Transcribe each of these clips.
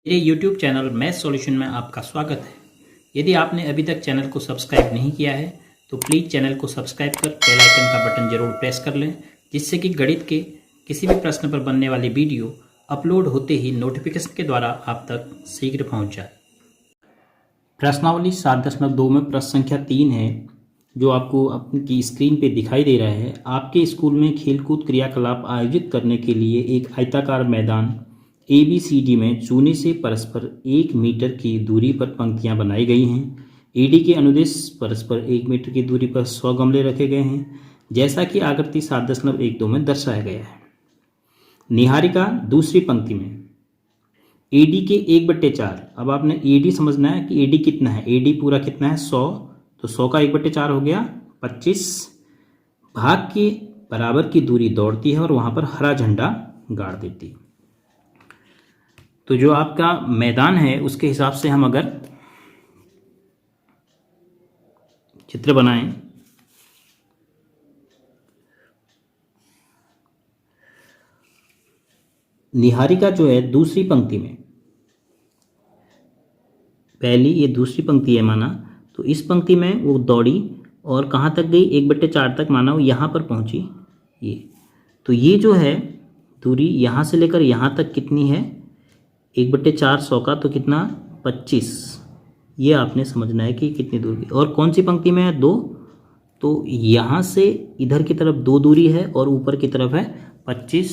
मेरे YouTube channel math solution में आपका स्वागत है। यदि आपने अभी तक चैनल को सब्सक्राइब नहीं किया है तो प्लीज़ चैनल को सब्सक्राइब कर बेल आइकन का बटन जरूर प्रेस कर लें, जिससे कि गणित के किसी भी प्रश्न पर बनने वाली वीडियो अपलोड होते ही नोटिफिकेशन के द्वारा आप तक शीघ्र पहुंच जाए। प्रश्नावली 7.2 में प्रश्न संख्या 3 है, जो आपको आपकी स्क्रीन पे दिखाई दे रहा है। आपके स्कूल में खेलकूद क्रियाकलाप आयोजित करने के लिए एक आयताकार मैदान ABCD में चूने से परस्पर 1 मीटर की दूरी पर पंक्तियां बनाई गई हैं। AD के अनुदेश परस्पर 1 मीटर की दूरी पर 100 गमले रखे गए हैं, जैसा कि आकृति 7.12 में दर्शाया गया है। निहारिका दूसरी पंक्ति में AD के 1/4। अब आपने AD समझना है कि AD कितना है। AD पूरा कितना है 100, तो 100 का 1/4 हो गया 25 भाग के बराबर की दूरी दौड़ती है और वहां पर हरा झंडा गाड़ देती है। तो जो आपका मैदान है उसके हिसाब से हम अगर चित्र बनाएं, निहारिका जो है दूसरी पंक्ति में, पहली ये दूसरी पंक्ति है माना, तो इस पंक्ति में वो दौड़ी और कहाँ तक गई 1/4 तक, माना वो यहाँ पर पहुँची। ये तो ये जो है दूरी यहाँ से लेकर यहाँ तक कितनी है 1/4 100 का, तो कितना 25। ये आपने समझना है कि कितनी दूरी। और कौन सी पंक्ति में है 2, तो यहाँ से इधर की तरफ 2 दूरी है और ऊपर की तरफ है 25।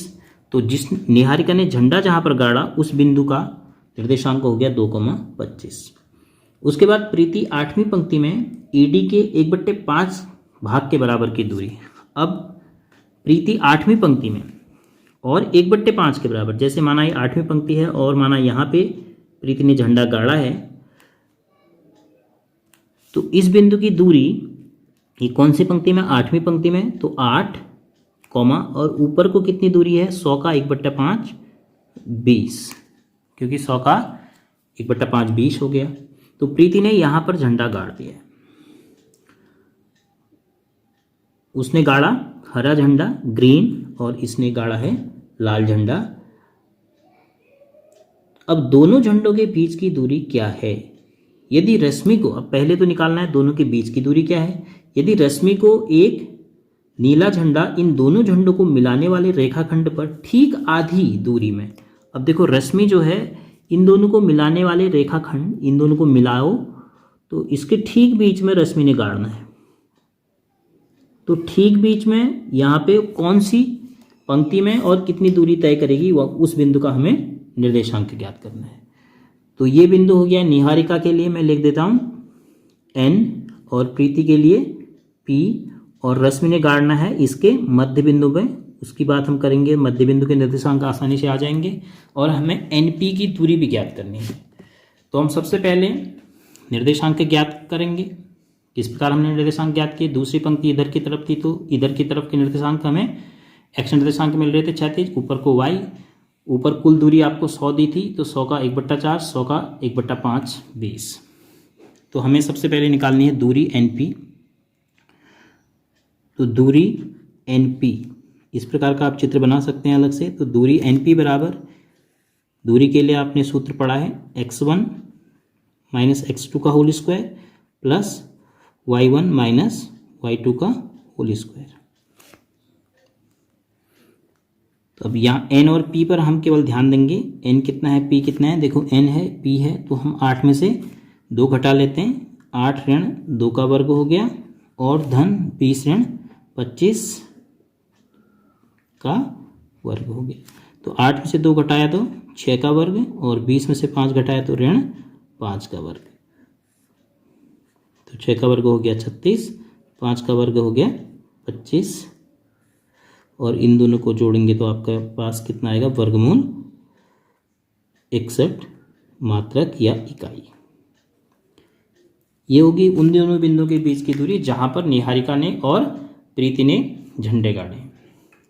तो जिस निहारिका ने झंडा जहाँ पर गाड़ा उस बिंदु का निर्देशांक हो गया 2,25। उसके बाद प्रीति 8वीं पंक्ति में AD के 1/5 भाग के बराबर की दूरी। अब प्रीति 8वीं पंक्ति में और 1/5 के बराबर, जैसे माना ये 8वीं पंक्ति है और माना यहाँ पे प्रीति ने झंडा गाड़ा है, तो इस बिंदु की दूरी ये कौन सी पंक्ति में 8वीं पंक्ति में, तो 8 कॉमा और ऊपर को कितनी दूरी है 100 का 1/5 20, क्योंकि 100 का 1/5 20 हो गया। तो प्रीति ने यहाँ पर झंडा गाड़ दिया। उसने गाड़ा हरा झंडा ग्रीन और इसने गाड़ा है लाल झंडा। अब दोनों झंडों के बीच की दूरी क्या है? यदि रश्मि को, अब पहले तो निकालना है दोनों के बीच की दूरी क्या है। यदि रश्मि को एक नीला झंडा इन दोनों झंडों को मिलाने वाले रेखाखंड पर ठीक आधी दूरी में, अब देखो रश्मि जो है इन दोनों को मिलाने वाले रेखाखंड, इन दोनों को मिलाओ तो इसके ठीक बीच में रश्मि ने गाड़ना है। तो ठीक बीच में यहाँ पे कौन सी पंक्ति में और कितनी दूरी तय करेगी, वह उस बिंदु का हमें निर्देशांक ज्ञात करना है। तो ये बिंदु हो गया निहारिका के लिए, मैं लिख देता हूँ N, और प्रीति के लिए P, और रश्मि ने गाड़ना है इसके मध्य बिंदु में। उसकी बात हम करेंगे, मध्य बिंदु के निर्देशांक आसानी से आ जाएंगे। और हमें NP की दूरी भी ज्ञात करनी है। तो हम सबसे पहले निर्देशांक ज्ञात करेंगे। किस प्रकार हमने निर्देशांक ज्ञात किए, दूसरी पंक्ति इधर की तरफ थी तो इधर की तरफ के निर्देशांक हमें एक्स निर्देशांक मिल रहे थे 36, ऊपर को y, ऊपर कुल दूरी आपको 100 दी थी, तो 100 का 1/4 100 का 1/5 20। तो हमें सबसे पहले निकालनी है दूरी NP। तो दूरी NP इस प्रकार का आप चित्र बना सकते हैं अलग से। तो दूरी NP बराबर, दूरी के लिए आपने सूत्र पढ़ा है x1 माइनस x2 का whole square plus y1 minus y2 का होल स्क्वायर। तो अब यहाँ n और p पर हम केवल ध्यान देंगे, n कितना है p कितना है। देखो n है p है, तो हम 8 में से 2 घटा लेते हैं, 8 ऋण 2 का वर्ग हो गया और धन 20 ऋण 25 का वर्ग हो गया। तो 8 में से 2 घटाया तो 6 का वर्ग और 20 में से 5 घटाया तो ऋण 5 का वर्ग। तो 6 का वर्ग हो गया 36, 5 का वर्ग हो गया 25, और इन दोनों को जोड़ेंगे तो आपके पास कितना आएगा, वर्गमूल 61 मात्रक या इकाई। ये होगी उन दोनों बिंदुओं के बीच की दूरी जहां पर निहारिका ने और प्रीति ने झंडे गाड़े।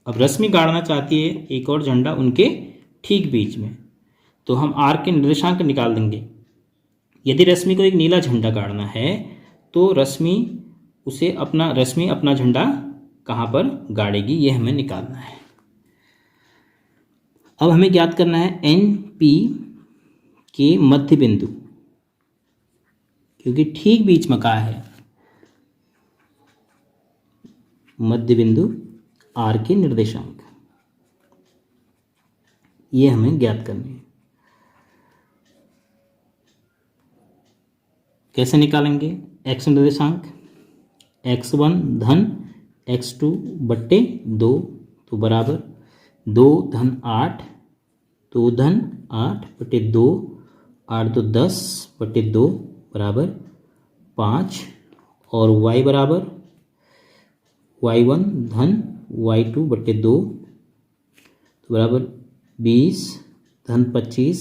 अब रश्मि गाड़ना चाहती है एक और झंडा उनके ठीक बीच में, तो हम R के निर्देशांक निकाल देंगे। यदि रश्मि को एक नीला झंडा गाड़ना है तो रश्मि अपना झंडा कहाँ पर गाड़ेगी, ये हमें निकालना है। अब हमें ज्ञात करना है NP के मध्य बिंदु, क्योंकि ठीक बीच में कहा है, मध्य बिंदु आर के निर्देशांक, ये हमें ज्ञात करने हैं। कैसे निकालेंगे? एक्स निर्देशांक x1 धन x2 बट्टे 2 तो बराबर 2 धन 8, 2 धन 8 बटे 2, 8 तो 10 बटे 2 बराबर 5, और y बराबर y1 धन y2 बटे 2 तो बराबर 20 धन 25,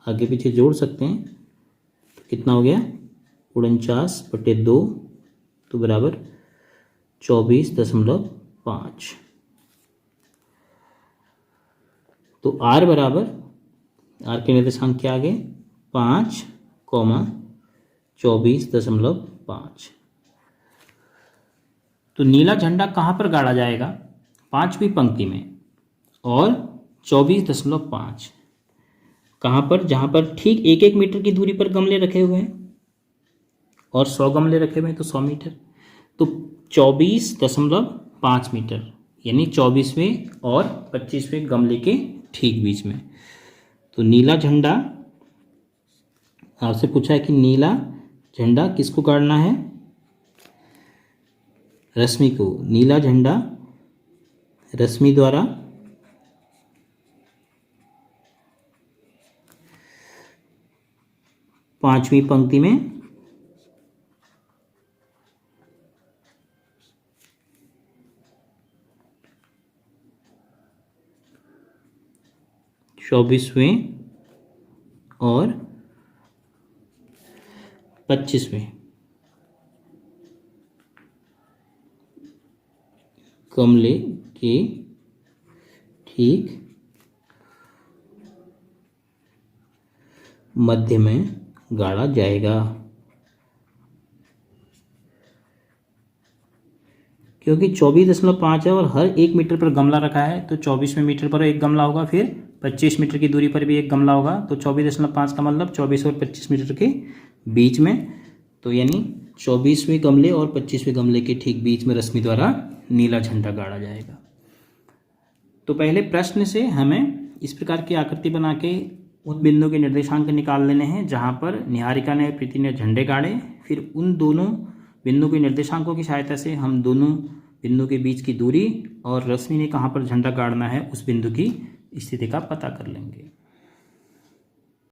आगे पीछे जोड़ सकते हैं तो कितना हो गया 49 बटे 2 तो बराबर 24.5। तो r बराबर, r के निर्देशांक क्या आ गए 5, 24.5। तो नीला झंडा कहाँ पर गाड़ा जाएगा? 5वीं पंक्ति में, और 24.5 कहाँ पर? जहाँ पर ठीक 1-1 मीटर की दूरी पर गमले रखे हुए हैं, और 100 गमले रखे हुए हैं तो 100 मीटर, तो 24.5 मीटर, यानी 24वें और 25वें गमले के ठीक बीच में। तो नीला झंडा, आपसे पूछा है कि नीला झंडा किसको गाड़ना है? रश्मि को। नीला झंडा रश्मि द्वारा पांचवी पंक्ति में चौबीसवें और 25वें गमले के ठीक मध्य में गाड़ा जाएगा, क्योंकि 24.5 है और हर 1 मीटर पर गमला रखा है, तो 24वें मीटर पर एक गमला होगा, फिर 25 मीटर की दूरी पर भी एक गमला होगा, तो 24.5 का मतलब 24 और 25 मीटर के बीच में, तो यानी 24वें गमले और 25वें गमले के ठीक बीच में रश्मि द्वारा नीला झंडा गाड़ा जाएगा। तो पहले प्रश्न से हमें इस प्रकार की आकृति बना के उन बिंदुओं के निर्देशांक निकाल लेने हैं जहाँ पर निहारिका ने, प्रीति ने झंडे गाड़े, फिर उन दोनों बिंदुओं के निर्देशांकों की सहायता से हम दोनों बिंदु के बीच की दूरी और रश्मि ने कहाँ पर झंडा गाड़ना है उस बिंदु की स्थिति का पता कर लेंगे।